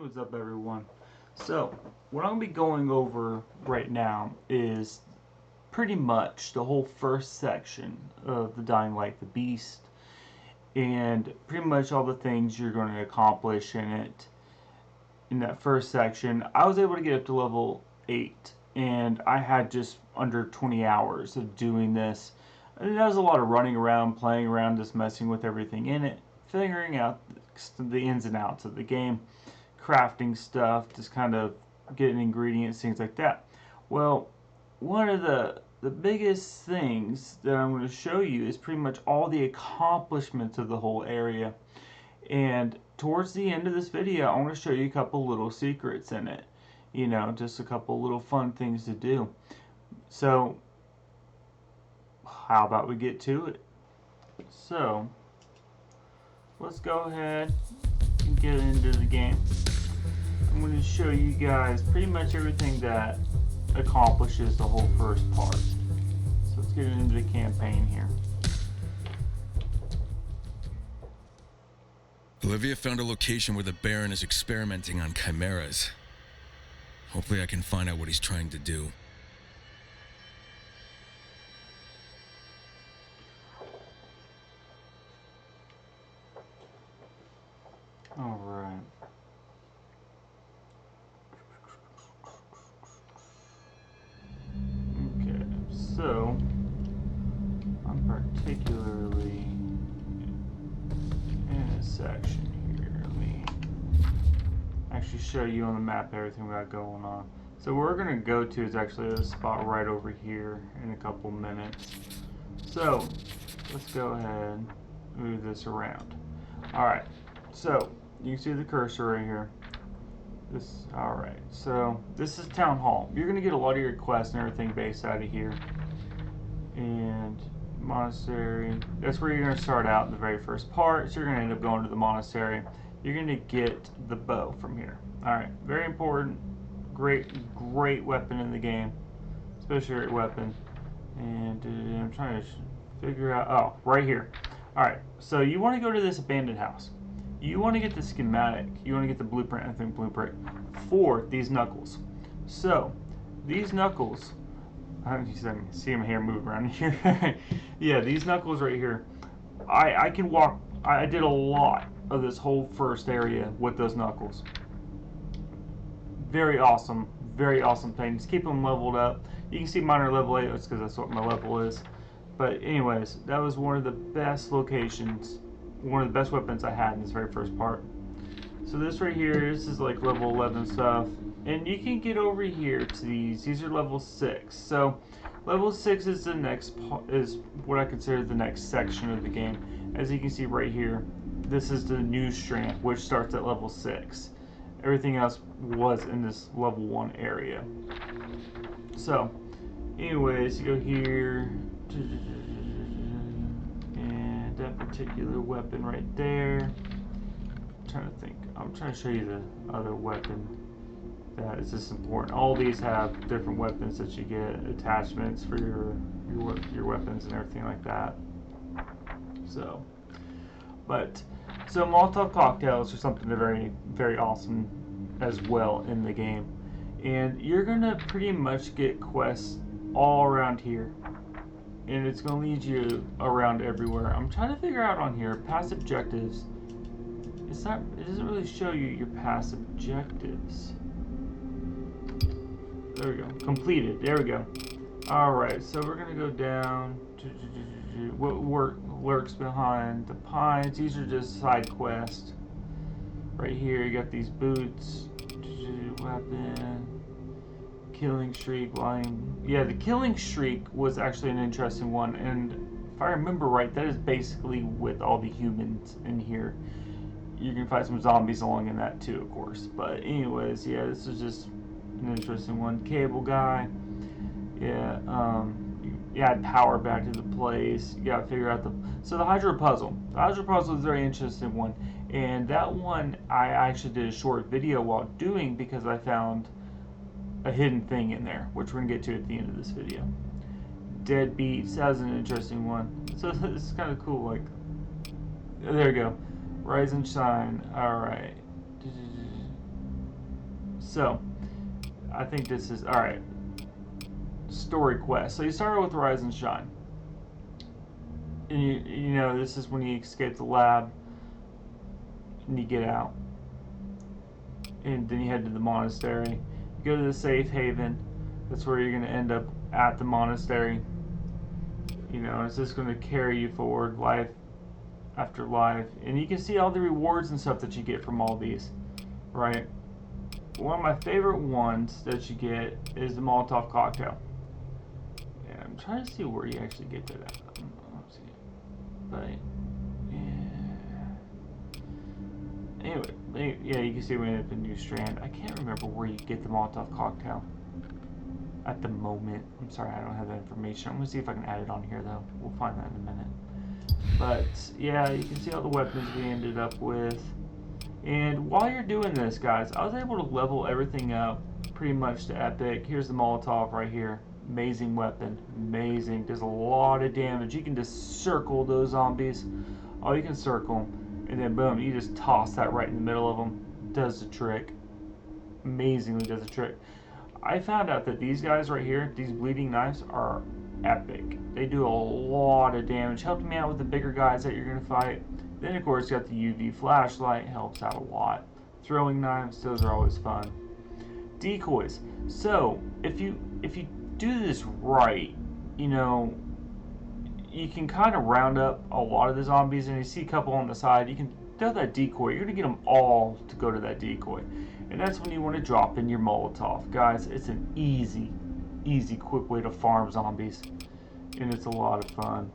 What's up, everyone? So, what I'm going to be going over right now is pretty much the whole first section of the Dying Light, the Beast, and pretty much all the things you're going to accomplish in it. In that first section, I was able to get up to level 8, and I had just under 20 hours of doing this. And that was a lot of running around, playing around, just messing with everything in it, figuring out the ins and outs of the game, crafting stuff, just kind of getting ingredients, things like that. Well, one of the biggest things that I'm going to show you is pretty much all the accomplishments of the whole area. And towards the end of this video, I want to show you a couple little secrets in it. You know, just a couple little fun things to do. So, how about we get to it? So, let's go ahead and get into the game. I'm going to show you guys pretty much everything that accomplishes the whole first part. So let's get into the campaign here. Olivia found a location where the Baron is experimenting on chimeras. Hopefully I can find out what he's trying to do. Alright. Okay, so I'm particularly in a section here. Let me actually show you on the map everything we got going on. So where we're going to go to is actually a spot right over here in a couple minutes. So let's go ahead and move this around. Alright, so you can see the cursor right here. Alright, so this is Town Hall. You're going to get a lot of your quests and everything based out of here. And monastery, that's where you're going to start out in the very first part. So you're going to end up going to the monastery. You're going to get the bow from here. Alright, very important. Great weapon in the game. Especially great weapon. And I'm trying to figure out, oh, right here. Alright, so you want to go to this abandoned house. You want to get the schematic, you want to get the blueprint, I think blueprint, for these knuckles. So, these knuckles, you see them here moving around here. Yeah, these knuckles right here, I can walk, I did a lot of this whole first area with those knuckles. Very awesome thing. Just keep them leveled up. You can see mine are level 8, that's because that's what my level is. But anyways, that was one of the best locations, one of the best weapons I had in this very first part. So this right here, this is like level 11 stuff. And you can get over here to these are level 6. So level 6 is the next, is what I consider the next section of the game. As you can see right here, this is the new strand, which starts at level 6. Everything else was in this level 1 area. So, anyways, you go here, and that particular weapon right there. I'm trying to think. I'm trying to show you the other weapon that is just important. All these have different weapons that you get, attachments for your weapons and everything like that. So, so Molotov cocktails are something that are very awesome as well in the game, and you're gonna pretty much get quests all around here, and it's gonna lead you around everywhere. I'm trying to figure out on here past objectives. It doesn't really show you your past objectives. There we go. Completed. There we go. Alright, so we're gonna go down to what lurks behind the pines. These are just side quests. Right here, you got these boots, weapon, killing streak, lying. Yeah, the killing streak was actually an interesting one, and if I remember right, that is basically with all the humans in here. You can find some zombies along in that too, of course. But anyways, yeah, this is just an interesting one. Cable guy. Yeah, you add power back to the place. You gotta figure out so the Hydro Puzzle. The Hydro Puzzle is a very interesting one. And that one I actually did a short video while doing because I found a hidden thing in there, which we're gonna get to at the end of this video. Deadbeats, that was an interesting one. So this is kind of cool, like, there we go. Rise and shine, alright. So, I think this is, alright. Story quest. So you start with Rise and Shine. And you know, this is when you escape the lab and you get out. And then you head to the monastery. You go to the safe haven. That's where you're going to end up at the monastery. You know, it's just going to carry you forward life after life. And you can see all the rewards and stuff that you get from all these, right? One of my favorite ones that you get is the Molotov cocktail. And I'm trying to see where you actually get that at. But, yeah. Anyway, yeah, you can see we ended up in New Strand. I can't remember where you get the Molotov cocktail at the moment. I'm sorry, I don't have that information. I'm going to see if I can add it on here, though. We'll find that in a minute. But, yeah, you can see all the weapons we ended up with. And while you're doing this, guys, I was able to level everything up pretty much to epic. Here's the Molotov right here. Amazing weapon. Amazing. Does a lot of damage. You can just circle those zombies. Oh, you can circle them. And then, boom, you just toss that right in the middle of them. Does the trick. Amazingly does the trick. I found out that these guys right here, these bleeding knives, are epic. They do a lot of damage. Helped me out with the bigger guys that you're going to fight. Then, of course, you got the UV flashlight. Helps out a lot. Throwing knives, those are always fun. Decoys. So, if you do this right, you know, you can kind of round up a lot of the zombies, and you see a couple on the side, you can throw that decoy. You're going to get them all to go to that decoy. And that's when you want to drop in your Molotov. Guys, it's an easy, quick way to farm zombies. And it's a lot of fun.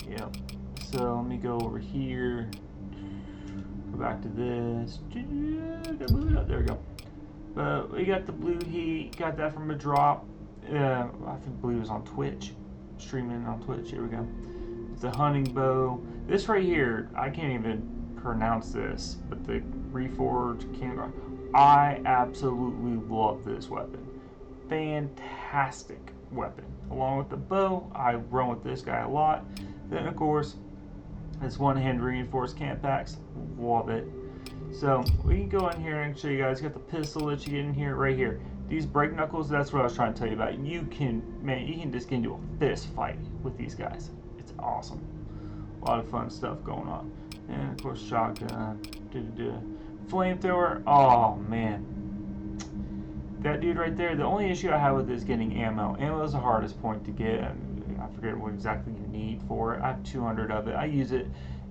Yep. So let me go over here. Go back to this. There we go. But we got the blue heat. Got that from a drop. I believe it was on Twitch. Streaming on Twitch. Here we go. It's a hunting bow. This right here, I can't even pronounce this, but the Reforged King. I absolutely love this weapon. Fantastic weapon. Along with the bow, I run with this guy a lot. Then, of course, this one-hand reinforced camp axe. Love it. So we can go in here and show you guys. Got the pistol that you get in here, right here. These break knuckles, that's what I was trying to tell you about. You can just get into a fist fight with these guys. It's awesome. A lot of fun stuff going on. And of course, shotgun. Flamethrower. Oh man, that dude right there. The only issue I have with is getting ammo. Ammo is the hardest point to get. I forget what exactly you need for it. I have 200 of it. I use it.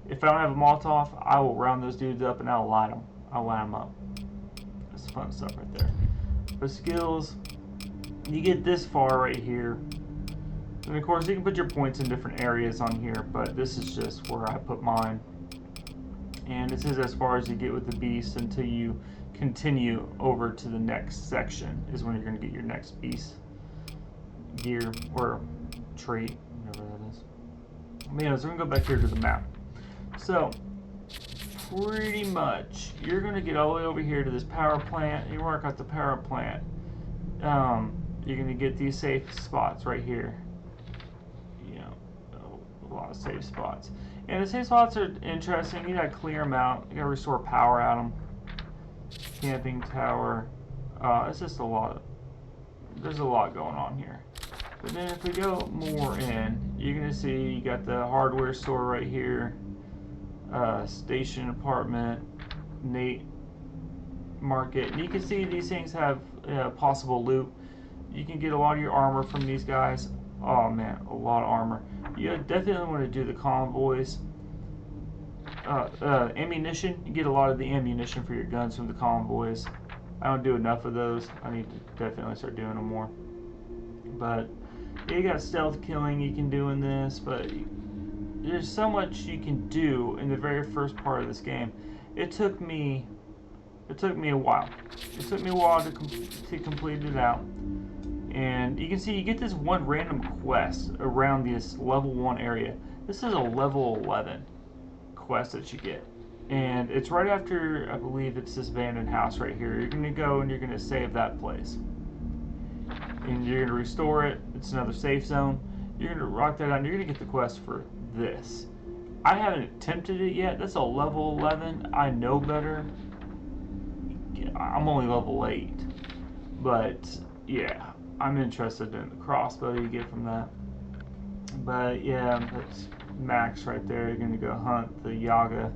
If I don't have a Molotov, I will round those dudes up and I'll light them. I'll light them up. That's fun stuff right there. The skills, you get this far right here. And of course, you can put your points in different areas on here, but this is just where I put mine. And this is as far as you get with the beast until you continue over to the next section, is when you're going to get your next beast gear or trait, whatever that is. Yeah, so we're going to go back here to the map. So, pretty much, you're going to get all the way over here to this power plant. You work at the power plant. You're going to get these safe spots right here. You know, a lot of safe spots. And the safe spots are interesting. You got to clear them out. You got to restore power at them. Camping tower. It's just a lot. There's a lot going on here. But then if we go more in, you're going to see you got the hardware store right here. Station apartment, Nate market. And you can see these things have possible loot. You can get a lot of your armor from these guys. Oh man, a lot of armor. You definitely want to do the convoys. Ammunition. You get a lot of the ammunition for your guns from the convoys. I don't do enough of those. I need to definitely start doing them more. But yeah, you got stealth killing you can do in this, but there's so much you can do in the very first part of this game. It took me a while. It took me a while to complete it out. And you can see you get this one random quest around this level 1 area. This is a level 11 quest that you get. And it's right after, I believe it's this abandoned house right here. You're going to go and you're going to save that place. And you're going to restore it. It's another safe zone. You're going to rock that out and you're going to get the quest for this. I haven't attempted it yet. That's a level 11. I know better. I'm only level 8. But yeah, I'm interested in the crossbow you get from that. But yeah, that's Max right there. You're gonna go hunt the Yaga.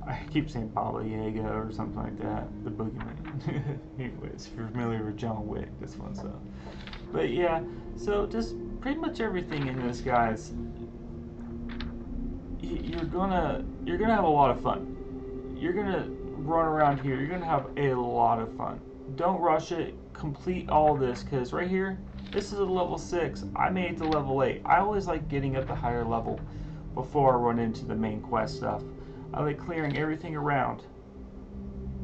I keep saying Baba Yaga or something like that. The boogeyman. Anyways, if you're familiar with John Wick, this fun stuff. But yeah, so just pretty much everything in this, guys. You're gonna have a lot of fun. You're gonna run around here. You're gonna have a lot of fun. Don't rush it. Complete all this, because right here, this is a level 6. I made it to level 8. I always like getting at the higher level before I run into the main quest stuff. I like clearing everything around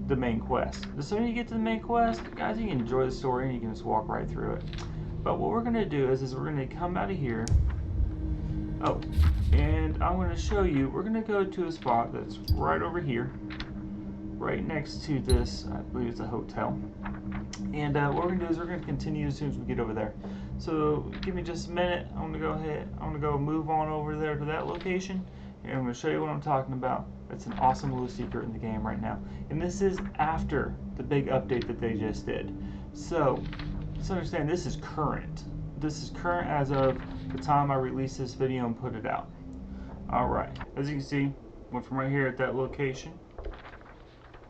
the main quest. The sooner you get to the main quest, guys, you can enjoy the story and you can just walk right through it. But what we're gonna do is we're gonna come out of here. Oh, and I'm gonna show you. We're gonna go to a spot that's right over here, right next to this. I believe it's a hotel. And what we're gonna do is we're gonna continue as soon as we get over there. So give me just a minute. I'm gonna go ahead. I'm gonna go move on over there to that location, and I'm gonna show you what I'm talking about. It's an awesome little secret in the game right now, and this is after the big update that they just did. So just understand, this is current. This is current as of the time I released this video and put it out. All right. As you can see, went from right here at that location.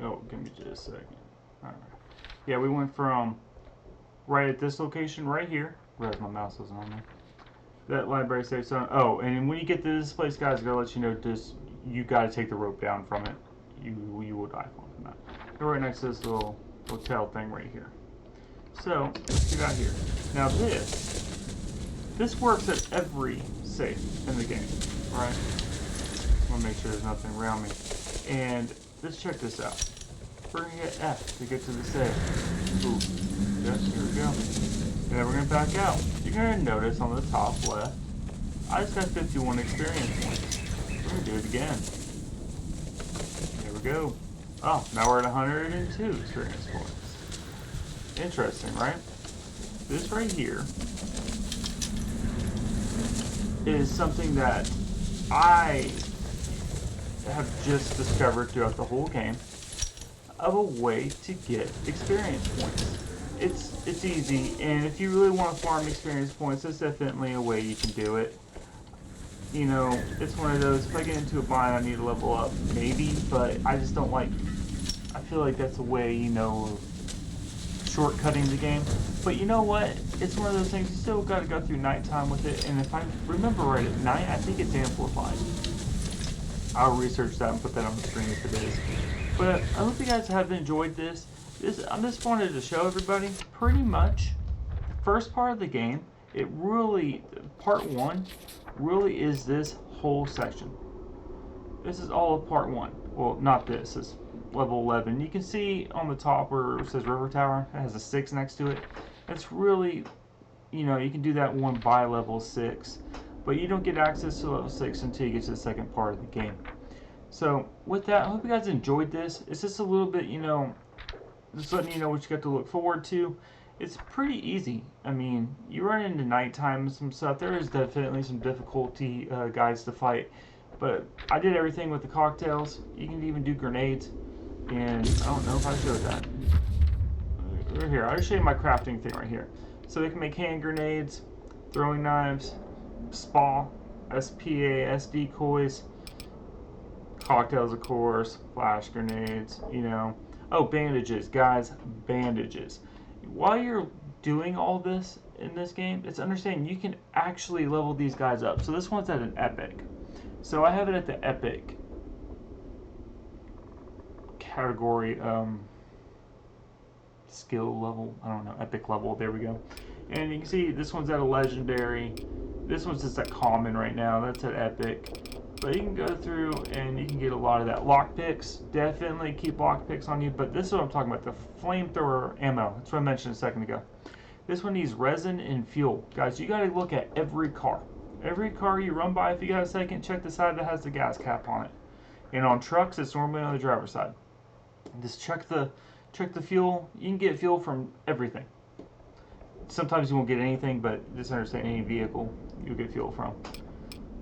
Oh, give me just a second. All right. Yeah, we went from right at this location right here. Where's my mouse wasn't on there? That library safe zone. Oh, and when you get to this place, guys, I gotta let you know, just you gotta take the rope down from it. You will die from that. We're right next to this little hotel thing right here. So let's get out here. Now this works at every safe in the game, right? I want to make sure there's nothing around me. And let's check this out. We're going to hit F to get to the safe. Ooh, yes, here we go. And then we're going to back out. You're going to notice on the top left, I just got 51 experience points. We're going to do it again. There we go. Oh, now we're at 102 experience points. Interesting, right? This right here is something that I have just discovered throughout the whole game of a way to get experience points. It's easy, and if you really want to farm experience points, there's definitely a way you can do it. You know, it's one of those, if I get into a bind, I need to level up, maybe, but I just don't like, I feel like that's a way, you know, of shortcutting the game. But you know what? It's one of those things, you still got to go through nighttime with it, and if I remember right, at night, I think it's amplified. I'll research that and put that on the screen if it is. But I hope you guys have enjoyed this. I just wanted to show everybody, pretty much, the first part of the game, it really, part 1, really is this whole section. This is all of part 1. Well, not this. It's level 11. You can see on the top where it says River Tower, it has a 6 next to it. It's really, you know, you can do that one by level 6. But you don't get access to level 6 until you get to the second part of the game. So, with that, I hope you guys enjoyed this. It's just a little bit, you know, just letting you know what you got to look forward to. It's pretty easy. I mean, you run into nighttime and some stuff. There is definitely some difficulty guys to fight. But I did everything with the cocktails. You can even do grenades. And I don't know if I showed that. Right here, I'll show you my crafting thing right here. So they can make hand grenades, throwing knives, SPA, S-P-A-S decoys, cocktails, of course, flash grenades, you know. Oh, bandages, guys, bandages. While you're doing all this in this game, it's understanding you can actually level these guys up. So this one's at an epic. So I have it at the epic category, skill level, I don't know, epic level, there we go. And you can see this one's at a legendary. This one's just at common right now, that's at epic. But you can go through and you can get a lot of that. Lockpicks, definitely keep lockpicks on you, but this is what I'm talking about, the flamethrower ammo. That's what I mentioned a second ago. This one needs resin and fuel. Guys, you gotta look at every car. Every car you run by, if you got a second, check the side that has the gas cap on it. And on trucks, it's normally on the driver's side. Just check the fuel. You can get fuel from everything. Sometimes you won't get anything, but just understand any vehicle you'll get fuel from.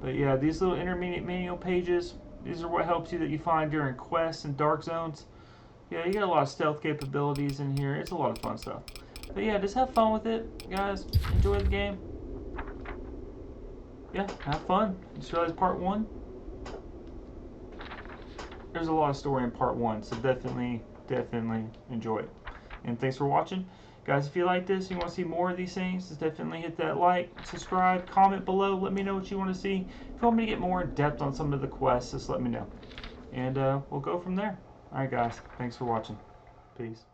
But yeah, these little intermediate manual pages, these are what helps you that you find during quests and dark zones. Yeah, you got a lot of stealth capabilities in here. It's a lot of fun stuff. But yeah, just have fun with it, guys. Enjoy the game. Yeah, have fun. Just realized part 1. There's a lot of story in part 1, so definitely enjoy it. And thanks for watching. Guys, if you like this, you want to see more of these things, just definitely hit that like, subscribe, comment below, let me know what you want to see. If you want me to get more in depth on some of the quests, just let me know. And we'll go from there. Alright guys, thanks for watching. Peace.